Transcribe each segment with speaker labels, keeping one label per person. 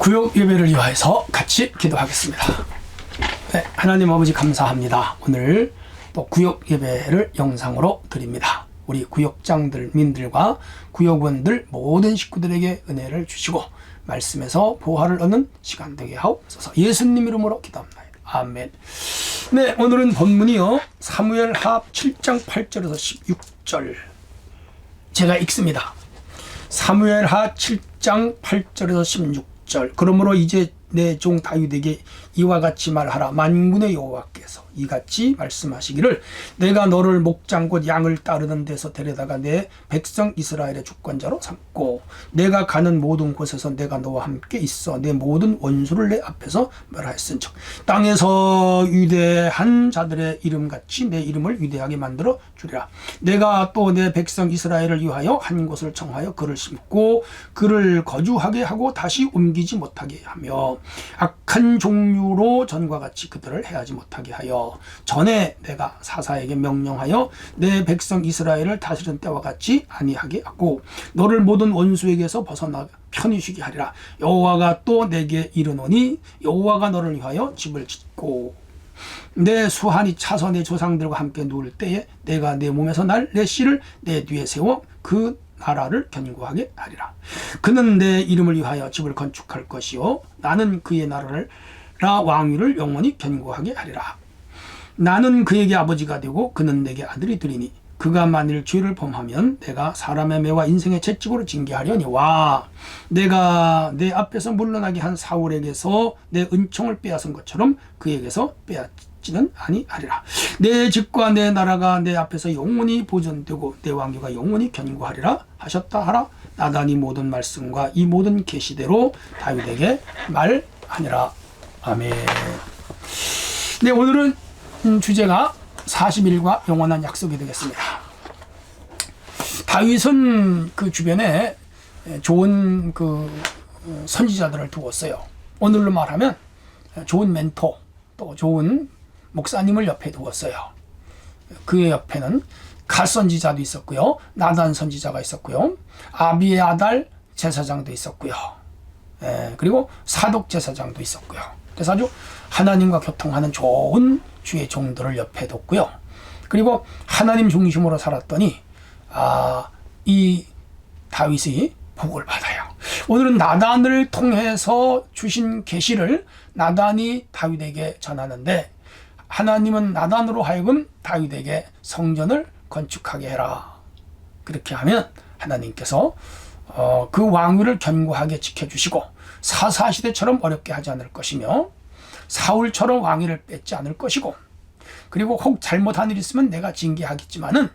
Speaker 1: 구역 예배를 위하여서 같이 기도하겠습니다. 네, 하나님 아버지 감사합니다. 오늘 또 구역 예배를 영상으로 드립니다. 우리 구역장들, 민들과 구역원들 모든 식구들에게 은혜를 주시고 말씀에서 보화를 얻는 시간 되게 하옵소서. 예수님 이름으로 기도합니다. 아멘. 네, 오늘은 본문이요 사무엘하 7장 8절에서 16절 제가 읽습니다. 사무엘하 7장 8절에서 16절. 그러므로 이제 내 종 다윗에게 이와 같이 말하라. 만군의 여호와께서 이같이 말씀하시기를 내가 너를 목장 곧 양을 따르는 데서 데려다가 내 백성 이스라엘의 주권자로 삼고 내가 가는 모든 곳에서 내가 너와 함께 있어 내 모든 원수를 내 앞에서 멸하였은즉 땅에서 위대한 자들의 이름같이 내 이름을 위대하게 만들어 주리라. 내가 또 내 백성 이스라엘을 위하여 한 곳을 정하여 그를 심고 그를 거주하게 하고 다시 옮기지 못하게 하며 악한 종류로 전과 같이 그들을 해하지 못하게 하여 전에 내가 사사에게 명령하여 내 백성 이스라엘을 다스리는 때와 같이 아니하게 하고 너를 모든 원수에게서 벗어나 편히 쉬게 하리라. 여호와가 또 내게 이르노니 여호와가 너를 위하여 집을 짓고 내 수한이 차서 내 조상들과 함께 누울 때에 내가 내 몸에서 날 내 씨를 내 뒤에 세워 그 나라를 견고하게 하리라. 그는 내 이름을 위하여 집을 건축할 것이요 나는 그의 나라를 왕위를 영원히 견고하게 하리라. 나는 그에게 아버지가 되고 그는 내게 아들이 되리니 그가 만일 죄를 범하면 내가 사람의 매와 인생의 채찍으로 징계하려니와 내가 내 앞에서 물러나게 한 사울에게서 내 은총을 빼앗은 것처럼 그에게서 빼앗지는 아니하리라. 내 집과 내 나라가 내 앞에서 영원히 보존되고 내 왕위가 영원히 견고하리라 하셨다 하라. 나단이 모든 말씀과 이 모든 계시대로 다윗에게 말하니라. 아멘. 네, 오늘은 주제가 40일과 영원한 약속이 되겠습니다. 다윗은 그 주변에 좋은 그 선지자들을 두었어요. 오늘로 말하면 좋은 멘토 또 좋은 목사님을 옆에 두었어요. 그의 옆에는 갓 선지자도 있었고요, 나단 선지자가 있었고요, 아비아달 제사장도 있었고요, 그리고 사독 제사장도 있었고요. 그래서 아주 하나님과 교통하는 좋은 주의 종들을 옆에 뒀고요. 그리고 하나님 중심으로 살았더니 이 다윗이 복을 받아요. 오늘은 나단을 통해서 주신 계시를 나단이 다윗에게 전하는데 하나님은 나단으로 하여금 다윗에게 성전을 건축하게 해라. 그렇게 하면 하나님께서 그 왕위를 견고하게 지켜주시고 사사시대처럼 어렵게 하지 않을 것이며 사울처럼 왕위를 뺏지 않을 것이고 그리고 혹 잘못한 일 있으면 내가 징계하겠지만은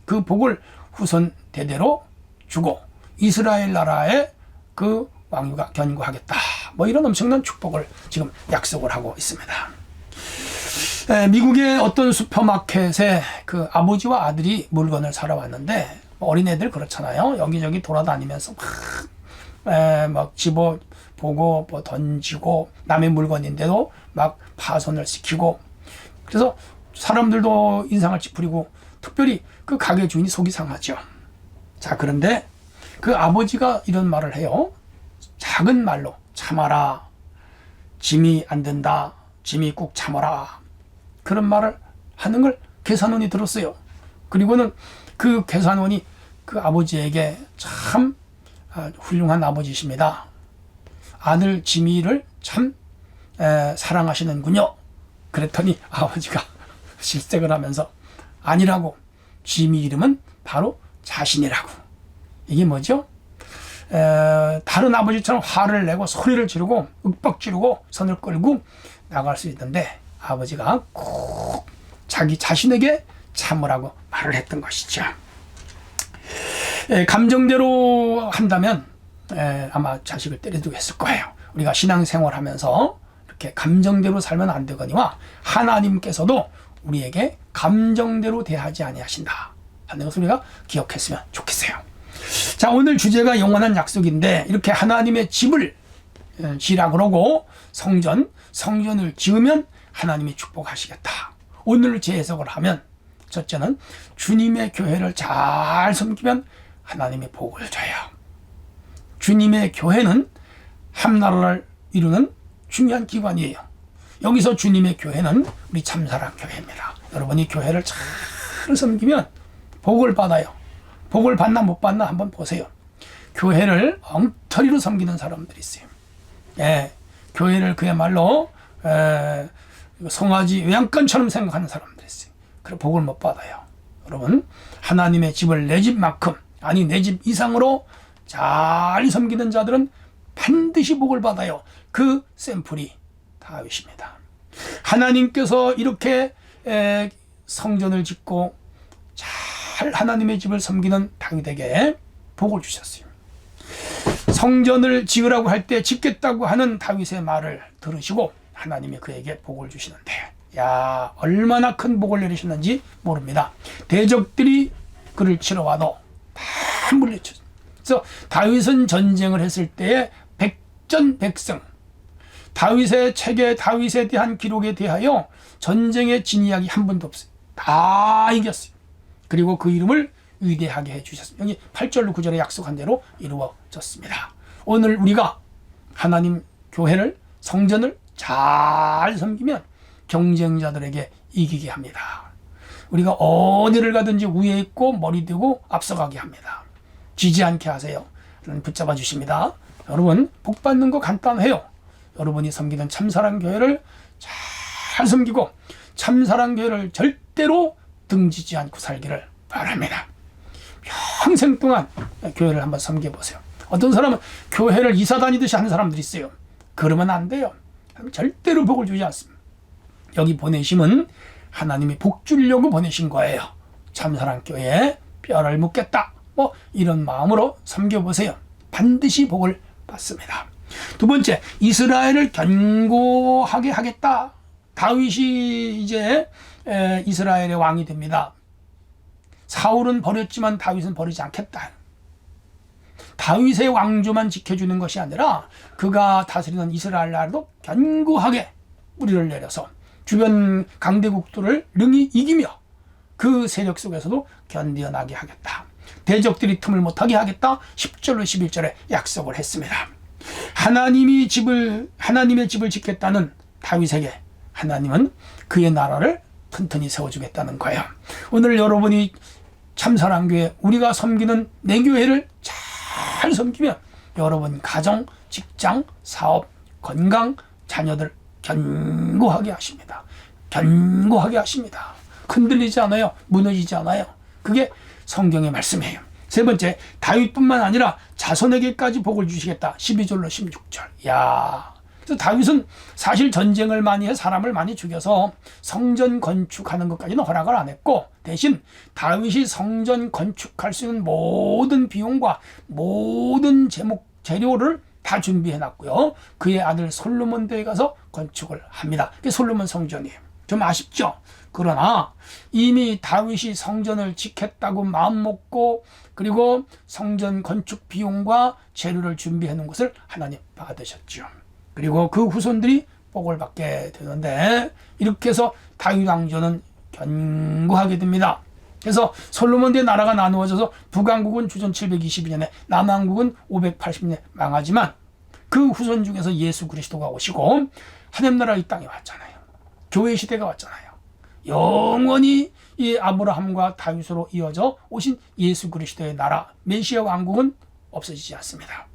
Speaker 1: 그 복을 후손 대대로 주고 이스라엘 나라의 그 왕위가 견고하겠다. 뭐 이런 엄청난 축복을 지금 약속을 하고 있습니다. 미국의 어떤 슈퍼마켓에 그 아버지와 아들이 물건을 사러 왔는데 어린애들 그렇잖아요. 여기저기 돌아다니면서 막 집어보고 뭐 던지고 남의 물건인데도 막 파손을 시키고 그래서 사람들도 인상을 찌푸리고 특별히 그 가게 주인이 속이 상하죠. 자, 그런데 그 아버지가 이런 말을 해요. 작은 말로 참아라. 짐이 안 된다. 짐이 꾹 참아라. 그런 말을 하는 걸 계산원이 들었어요. 그리고는 그 계산원이 그 아버지에게 참 훌륭한 아버지십니다. 아들 지미를 참 사랑하시는군요. 그랬더니 아버지가 실색을 하면서 아니라고. 지미 이름은 바로 자신이라고. 이게 뭐죠? 다른 아버지처럼 화를 내고 소리를 지르고 윽박 지르고 손을 끌고 나갈 수 있는데 아버지가 꼭 자기 자신에게 참으라고 말을 했던 것이죠. 감정대로 한다면 아마 자식을 때려두고 했을 거예요. 우리가 신앙생활하면서 이렇게 감정대로 살면 안 되거니와 하나님께서도 우리에게 감정대로 대하지 아니하신다 하는 것을 우리가 기억했으면 좋겠어요. 자, 오늘 주제가 영원한 약속인데 이렇게 하나님의 집을 지으라 그러고 성전을 지으면 하나님이 축복하시겠다. 오늘 재해석을 하면 첫째는 주님의 교회를 잘 섬기면 하나님의 복을 줘요. 주님의 교회는 함나라를 이루는 중요한 기관이에요. 여기서 주님의 교회는 우리 참사랑 교회입니다. 여러분이 교회를 잘 섬기면 복을 받아요. 복을 받나 못 받나 한번 보세요. 교회를 엉터리로 섬기는 사람들이 있어요. 예, 교회를 그야말로 송아지 외양간처럼 생각하는 사람들이 있어요. 그래 복을 못 받아요. 여러분, 하나님의 집을 내 집만큼, 아니 내 집 이상으로 잘 섬기는 자들은 반드시 복을 받아요. 그 샘플이 다윗입니다. 하나님께서 이렇게 성전을 짓고 잘 하나님의 집을 섬기는 다윗에게 복을 주셨어요. 성전을 지으라고 할 때 짓겠다고 하는 다윗의 말을 들으시고 하나님이 그에게 복을 주시는데, 야, 얼마나 큰 복을 내리셨는지 모릅니다. 대적들이 그를 치러 와도 다 물리쳤어요. 그래서 다윗은 전쟁을 했을 때에 백전백승, 다윗의 책에, 다윗에 대한 기록에 대하여 전쟁에 진 이야기 한 번도 없어요. 다 이겼어요. 그리고 그 이름을 위대하게 해주셨습니다. 여기 8절로 9절에 약속한 대로 이루어졌습니다. 오늘 우리가 하나님 교회를, 성전을 잘 섬기면 경쟁자들에게 이기게 합니다. 우리가 어디를 가든지 위에 있고 머리 대고 앞서가게 합니다. 지지 않게 하세요. 붙잡아 주십니다. 여러분, 복 받는 거 간단해요. 여러분이 섬기는 참사랑 교회를 잘 섬기고 참사랑 교회를 절대로 등지지 않고 살기를 바랍니다. 평생 동안 교회를 한번 섬겨보세요. 어떤 사람은 교회를 이사 다니듯이 하는 사람들이 있어요. 그러면 안 돼요. 절대로 복을 주지 않습니다. 여기 보내심은 하나님이 복 주려고 보내신 거예요. 참사랑 교회에 뼈를 묻겠다, 뭐 이런 마음으로 섬겨보세요. 반드시 복을 받습니다. 두 번째, 이스라엘을 견고하게 하겠다. 다윗이 이제 이스라엘의 왕이 됩니다. 사울은 버렸지만 다윗은 버리지 않겠다. 다윗의 왕조만 지켜주는 것이 아니라 그가 다스리는 이스라엘 나라도 견고하게 뿌리를 내려서 주변 강대국들을 능히 이기며 그 세력 속에서도 견디어나게 하겠다. 대적들이 틈을 못하게 하겠다. 10절로 11절에 약속을 했습니다. 하나님의 집을 짓겠다는 다윗에게 하나님은 그의 나라를 튼튼히 세워주겠다는 거예요. 오늘 여러분이 참사랑교회, 우리가 섬기는 내 교회를 잘 섬기면 여러분 가정, 직장, 사업, 건강, 자녀들 견고하게 하십니다. 견고하게 하십니다. 흔들리지 않아요. 무너지지 않아요. 그게 성경의 말씀이에요. 세 번째, 다윗뿐만 아니라 자손에게까지 복을 주시겠다. 12절로 16절. 야, 그래서 다윗은 사실 전쟁을 많이 해 사람을 많이 죽여서 성전 건축하는 것까지는 허락을 안 했고, 대신 다윗이 성전 건축할 수 있는 모든 비용과 모든 재료를 다 준비해 놨고요. 그의 아들 솔로몬대에 가서 건축을 합니다. 그게 솔로몬 성전이에요. 좀 아쉽죠? 그러나 이미 다윗이 성전을 짓겠다고 마음먹고 그리고 성전 건축 비용과 재료를 준비해 놓은 것을 하나님 받으셨죠. 그리고 그 후손들이 복을 받게 되는데, 이렇게 해서 다윗 왕조는 견고하게 됩니다. 그래서 솔로몬대 나라가 나누어져서 북왕국은 주전 722년에 남왕국은 580년에 망하지만 그 후손 중에서 예수 그리스도가 오시고 하늘나라 이 땅에 왔잖아요. 교회 시대가 왔잖아요. 영원히 이 아브라함과 다윗으로 이어져 오신 예수 그리스도의 나라 메시아 왕국은 없어지지 않습니다.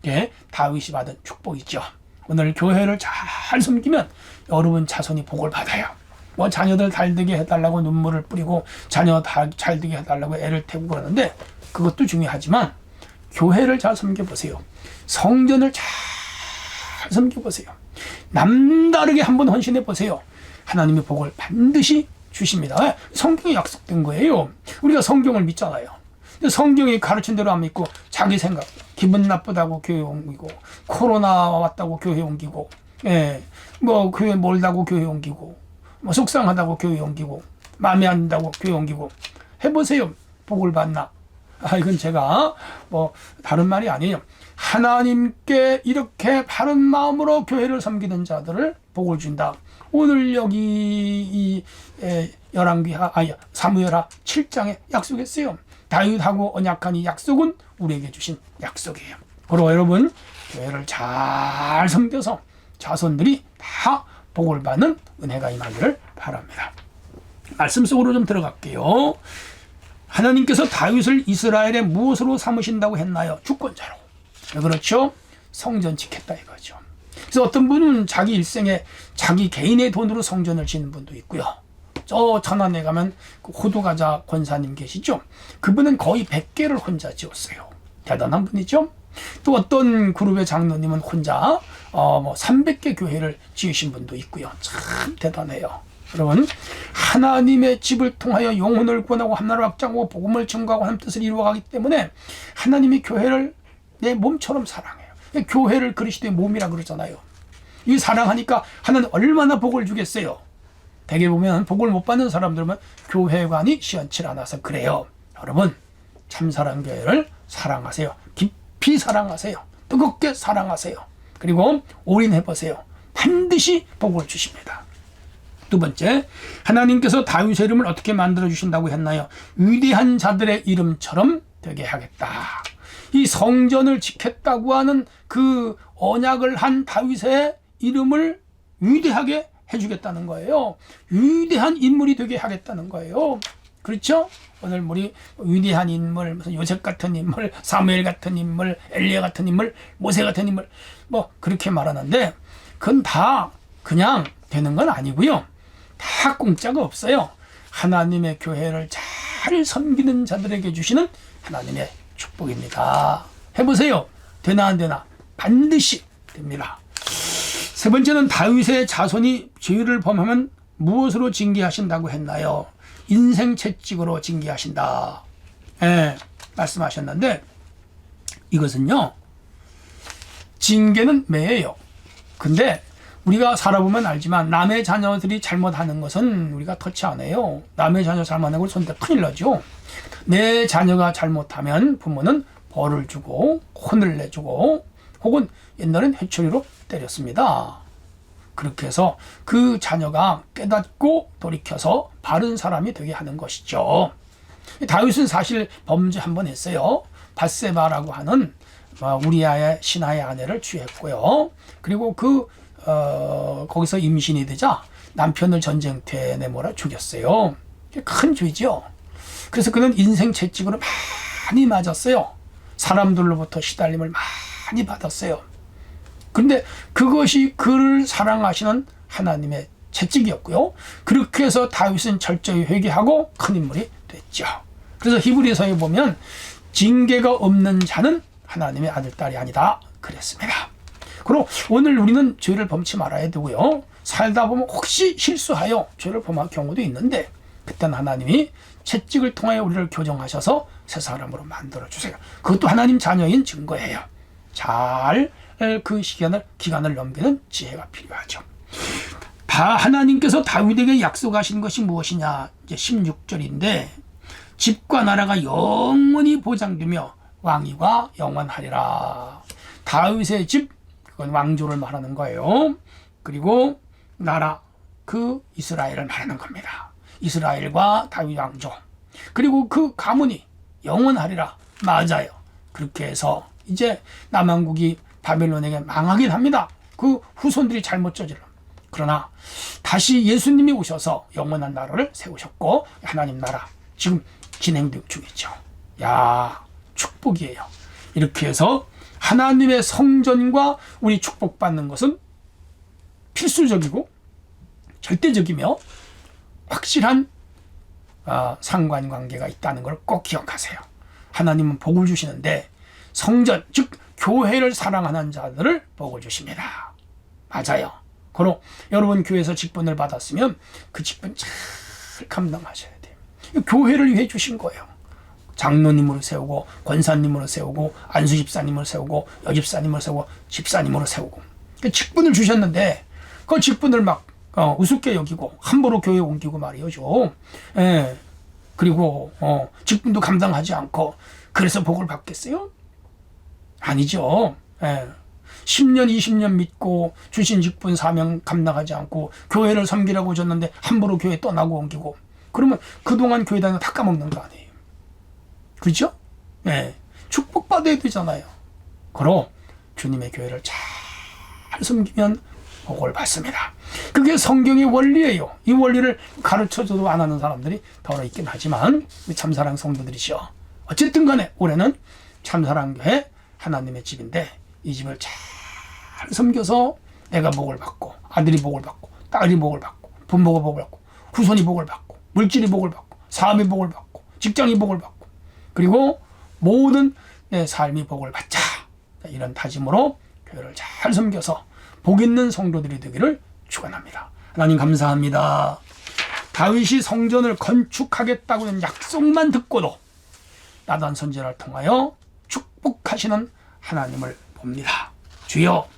Speaker 1: 예, 다윗이 받은 축복이죠. 오늘 교회를 잘 섬기면 여러분 자손이 복을 받아요. 뭐 자녀들 잘되게 해달라고 눈물을 뿌리고 자녀 잘되게 해달라고 애를 태우고 그러는데 그것도 중요하지만 교회를 잘 섬겨보세요. 성전을 잘 섬겨보세요. 남다르게 한번 헌신해보세요. 하나님의 복을 반드시 주십니다. 성경에 약속된 거예요. 우리가 성경을 믿잖아요. 성경이 가르친 대로 안 믿고 자기 생각, 기분 나쁘다고 교회 옮기고, 코로나 왔다고 교회 옮기고, 예, 뭐 교회 멀다고 교회 옮기고, 뭐 속상하다고 교회 옮기고, 마음에 안 든다고 교회 옮기고 해보세요. 복을 받나? 이건 제가 뭐 다른 말이 아니에요. 하나님께 이렇게 바른 마음으로 교회를 섬기는 자들을 복을 준다. 오늘 여기 이 사무엘하 7장에 약속했어요. 다윗하고 언약한 이 약속은 우리에게 주신 약속이에요. 그리고 여러분, 교회를 잘 섬겨서 자손들이 다 복을 받는 은혜가 임하기를 바랍니다. 말씀 속으로 좀 들어갈게요. 하나님께서 다윗을 이스라엘의 무엇으로 삼으신다고 했나요? 주권자로. 그렇죠? 성전 짓겠다 이거죠. 그래서 어떤 분은 자기 일생에 자기 개인의 돈으로 성전을 짓는 분도 있고요. 저 천안에 가면 그 호두과자 권사님 계시죠? 그분은 거의 100개를 혼자 지었어요. 대단한 분이죠? 또 어떤 그룹의 장로님은 혼자 300개 교회를 지으신 분도 있고요. 참 대단해요. 여러분, 하나님의 집을 통하여 영혼을 구원하고 하나님을 확장하고 복음을 증거하고 하나님 뜻을 이루어가기 때문에 하나님이 교회를 내 몸처럼 사랑해요. 교회를 그리스도의 몸이라 그러잖아요. 이 사랑하니까 하나님 얼마나 복을 주겠어요. 대개 보면 복을 못 받는 사람들은 교회관이 시원치 않아서 그래요. 여러분, 참사랑교회를 사랑하세요. 깊이 사랑하세요. 뜨겁게 사랑하세요. 그리고 올인해보세요. 반드시 복을 주십니다. 두 번째, 하나님께서 다윗의 이름을 어떻게 만들어 주신다고 했나요? 위대한 자들의 이름처럼 되게 하겠다. 이 성전을 지켰다고 하는 그 언약을 한 다윗의 이름을 위대하게 해주겠다는 거예요. 위대한 인물이 되게 하겠다는 거예요. 그렇죠? 오늘 우리 위대한 인물, 무슨 요셉 같은 인물, 사무엘 같은 인물, 엘리야 같은 인물, 모세 같은 인물, 그렇게 말하는데 그건 다 그냥 되는 건 아니고요. 다 공짜가 없어요. 하나님의 교회를 잘 섬기는 자들에게 주시는 하나님의 축복입니다. 해보세요. 되나 안 되나? 반드시 됩니다. 세 번째는 다윗의 자손이 죄를 범하면 무엇으로 징계하신다고 했나요? 인생 채찍으로 징계하신다. 말씀하셨는데 이것은요, 징계는 매예요. 근데 우리가 살아보면 알지만 남의 자녀들이 잘못하는 것은 우리가 터치 안 해요. 남의 자녀 잘못하는 걸 손대 큰일 나죠. 내 자녀가 잘못하면 부모는 벌을 주고 혼을 내주고 혹은 옛날엔 회초리로 때렸습니다. 그렇게 해서 그 자녀가 깨닫고 돌이켜서 바른 사람이 되게 하는 것이죠. 다윗은 사실 범죄 한 번 했어요. 밧세바라고 하는 우리아의 신하의 아내를 취했고요. 그리고 거기서 임신이 되자 남편을 전쟁터에 내몰아 죽였어요. 큰 죄죠. 그래서 그는 인생 채찍으로 많이 맞았어요. 사람들로부터 시달림을 많이 받았어요. 그런데 그것이 그를 사랑하시는 하나님의 채찍이었고요. 그렇게 해서 다윗은 철저히 회개하고 큰 인물이 됐죠. 그래서 히브리서에 보면 징계가 없는 자는 하나님의 아들, 딸이 아니다 그랬습니다. 그리고 오늘 우리는 죄를 범치 말아야 되고요. 살다 보면 혹시 실수하여 죄를 범할 경우도 있는데 그때는 하나님이 채찍을 통하여 우리를 교정하셔서 새 사람으로 만들어주세요. 그것도 하나님 자녀인 증거예요. 잘 그 기간을 넘기는 지혜가 필요하죠. 하나님께서 다윗에게 약속하신 것이 무엇이냐? 이제 16절인데 집과 나라가 영원히 보장되며 왕위가 영원하리라. 다윗의 집, 그건 왕조를 말하는 거예요. 그리고 나라, 그 이스라엘을 말하는 겁니다. 이스라엘과 다윗 왕조. 그리고 그 가문이 영원하리라. 맞아요. 그렇게 해서 이제 남왕국이 바벨론에게 망하긴 합니다. 그 후손들이 잘못 저지르. 그러나 다시 예수님이 오셔서 영원한 나라를 세우셨고 하나님 나라 지금 진행 중이죠. 야, 축복이에요. 이렇게 해서 하나님의 성전과 우리 축복받는 것은 필수적이고 절대적이며 확실한 상관관계가 있다는 걸 꼭 기억하세요. 하나님은 복을 주시는데 성전, 즉 교회를 사랑하는 자들을 복을 주십니다. 맞아요. 그럼 여러분 교회에서 직분을 받았으면 그 직분 잘 감당하셔야 돼요. 교회를 위해 주신 거예요. 장로님으로 세우고 권사님으로 세우고 안수집사님으로 세우고 여집사님으로 세우고 집사님으로 세우고 직분을 주셨는데 그 직분을 막 우습게 여기고 함부로 교회에 옮기고 말이죠. 그리고 직분도 감당하지 않고 그래서 복을 받겠어요? 아니죠. 10년 20년 믿고 주신 직분 사명 감당하지 않고 교회를 섬기라고 줬는데 함부로 교회 떠나고 옮기고 그러면 그동안 교회 다니는 거 다 까먹는 거 아니에요. 그렇죠? 축복받아야 되잖아요. 그럼 주님의 교회를 잘 섬기면 복을 받습니다. 그게 성경의 원리예요. 이 원리를 가르쳐줘도 안 하는 사람들이 더러 있긴 하지만 참사랑 성도들이시여, 어쨌든 간에 올해는 참사랑교회 하나님의 집인데 이 집을 잘 섬겨서 내가 복을 받고, 아들이 복을 받고, 딸이 복을 받고, 부모가 복을 받고, 후손이 복을 받고, 물질이 복을 받고, 사업이 복을 받고, 직장이 복을 받고, 그리고 모든 내 삶이 복을 받자, 이런 다짐으로 교회를 잘 섬겨서 복 있는 성도들이 되기를 축원합니다. 하나님 감사합니다. 다윗이 성전을 건축하겠다고는 약속만 듣고도 나단 선지자를 통하여 축복하시는 하나님을 봅니다. 주여,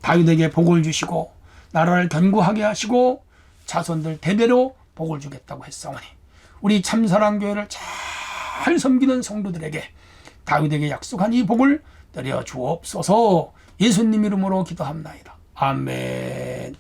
Speaker 1: 다윗에게 복을 주시고 나라를 견고하게 하시고 자손들 대대로 복을 주겠다고 했사오니 우리 참사랑교회를 잘 섬기는 성도들에게 다윗에게 약속한 이 복을 내려 주옵소서. 예수님 이름으로 기도합나이다. 아멘.